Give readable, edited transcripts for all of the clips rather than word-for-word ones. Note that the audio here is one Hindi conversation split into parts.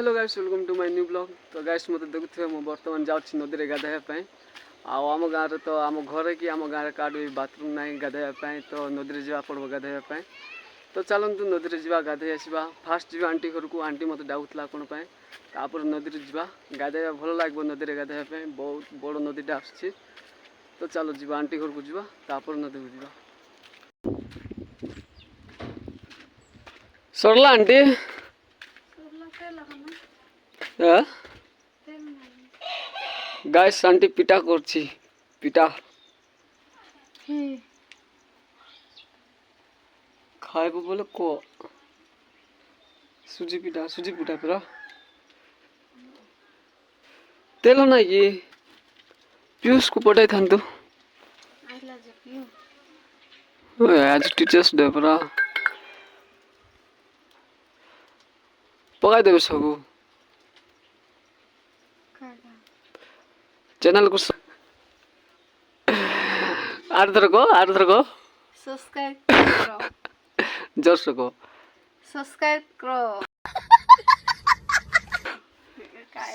Hello guys, welcome to my new blog. तो गाइस मत देखुथे मु वर्तमान जाउछि नदी रे गाधैया पय। आम गाँव तो आम घर कि आम गाँव काडू बाथरूम ना गाधैया पय, तो नदी रे जा पड़ो गाधैया पय। तो चलतु नदी रे जा गाधै आसवा। फास्ट जी आंटी घर को, आंटी मत डाउथला कोन पय। तापर नदी रे जा गाधैया भल लागबो। नदी रे गाधैया पय बहुत बड़ नदीटा आछि। तो चलो जी आंटी घर को जा, तापर नदी को जा। सरला आंटी गाइस आंटी पिटा करछि पिटा खाइबो बोले को सुजी पिटा पूरा तेल ना कि पीयूष को पठाई थांतु आज टीचर्स डे पूरा पकाई देबे सबू चैनल को आर्धर को सब्सक्राइब करो। जोर से को सब्सक्राइब करो।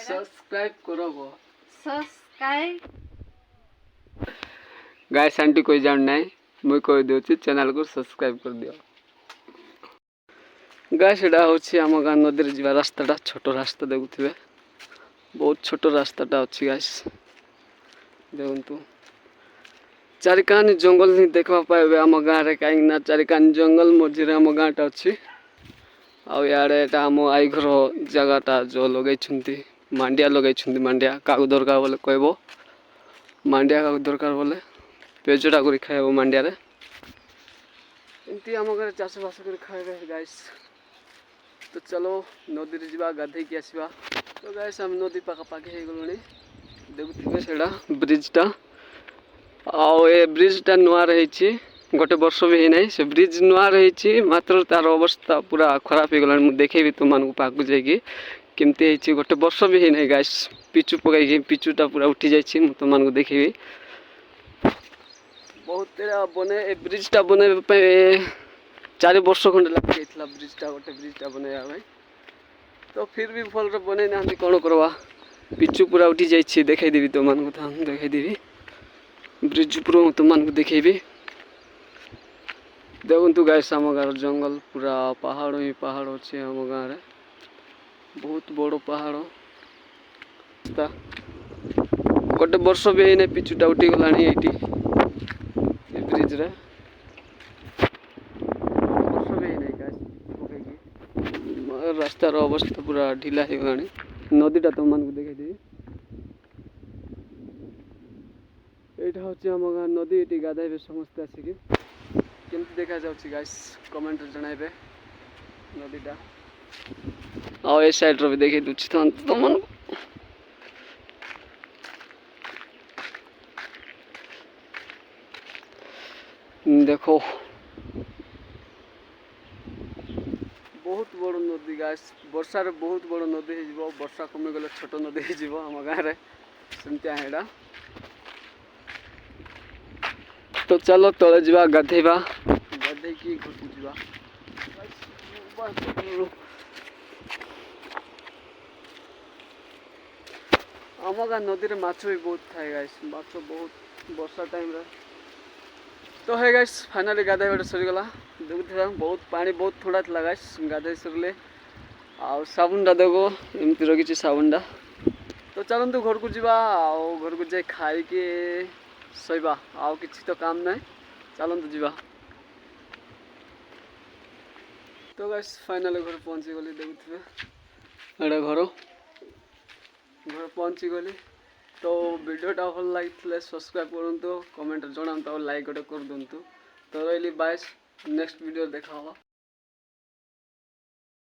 सब्सक्राइब करो को सब्सक्राइब गाइस आंटी कोई जान नहीं मुई कह देउछि चैनल को सब्सक्राइब कर दियो। गाइस एडा होछि हम गाँ नदी रे जीवा रास्ताटा छोट रास्ता देखुथिबे बहुत छोट रास्ताटा अछि गाइस देखंतु चारिकानी जंगल नहीं देखा पाइबे आम गाँव रे काई ना चारिकानी जंगल मझिरे आम गाँटा अछि आ याडे एटा आम आई घर जगहटा जो लगे छुंती मांडिया लगे छुंती मांडिया कागु दरकार बोले कहबो मांडिया कागु दरकार बोले पेजोटा करी खाइबो मांडिया रे एंती आम घर चाष बास कर खाइबे गाइस। तो चलो नदी रे जीवा गाधे की आसीबा। तो गाइस हम नदी पाखा पाखी हे गलोनी देखुथिबे सेडा ब्रिजटा आउ ए ब्रिजटा नुआ रही गोटे वर्ष भी है नहीं से ब्रिज नुआ रही मात्र तार अवस्था पूरा खराब हो गला। देखेबी तुम मानक पाक जाइए केमती है गोटे वर्ष भी है नहीं गाइस पिचु पकई पिचुटा पूरा उठी जाइए तुम मानक देखेबी बहुत बने ए ब्रिजटा बनवा 4 वर्ष खंडे लग जाइए ब्रिजटा गोटे ब्रिजटा बनवा। तो फिर भी भल बन ना कौन करवा पिचु पूरा उठी जाइए देखेदेवी तुम मानक देखेदेवी ब्रिज पूरा तुम मानक देखेबी देखु गाइस आम गाँव जंगल पूरा पहाड़ ही पहाड़ अच्छे आम गाँव रे बहुत बड़ पहाड़ गोटे वर्ष भी है पिचुटा उठी गला ब्रिज रे वर्ष भी है गाइस रास्तार अवस्था पूरा ढिला हो गला। नदीटा तुम मानक देखेदेवी एटा होची हम गाँ नदी एटी गाधाइबे समस्ते आसिकी केमती देखा जाउछि गाइस कमेंट रे जणाइबे नदीटा आ ए साइड रो भी देखि दुछि तुम देखो बहुत बड़ नदी गाइस वर्षा रे बहुत बड़ नदी हे जिवो वर्षा कमी गले छोट नदी हे जिवो हम गाँ रे सेमतिया हेडा। तो चलो तले जा गाधेबा गाधे की घर को जा आम गाँ नदी रे माछ भी बहुत थाए गाइस माछ बहुत वर्षा टाइम रे। तो है गाइस फाइनली गाधे बेटा सरीगला देखुथिबा बहुत पानी बहुत थोड़ा थला गाइस गाधे सरले आ साबुनटा देखो एमती रखी साबुनटा। तो चलतु घर को जीवा घर को जाए खाई के शोबा आउ किसी तो काम ना चलतु जीवा। तो गाइस फाइनली घर पहुँची गली देखुथिबे एडा घर पहुँची गली। तो वीडियोटा भल लगी सब्सक्राइब करूँ कमेंट जनातु लाइक गोटे कर दिंतु। तो रही बाय नेक्स्ट वीडियो देखा।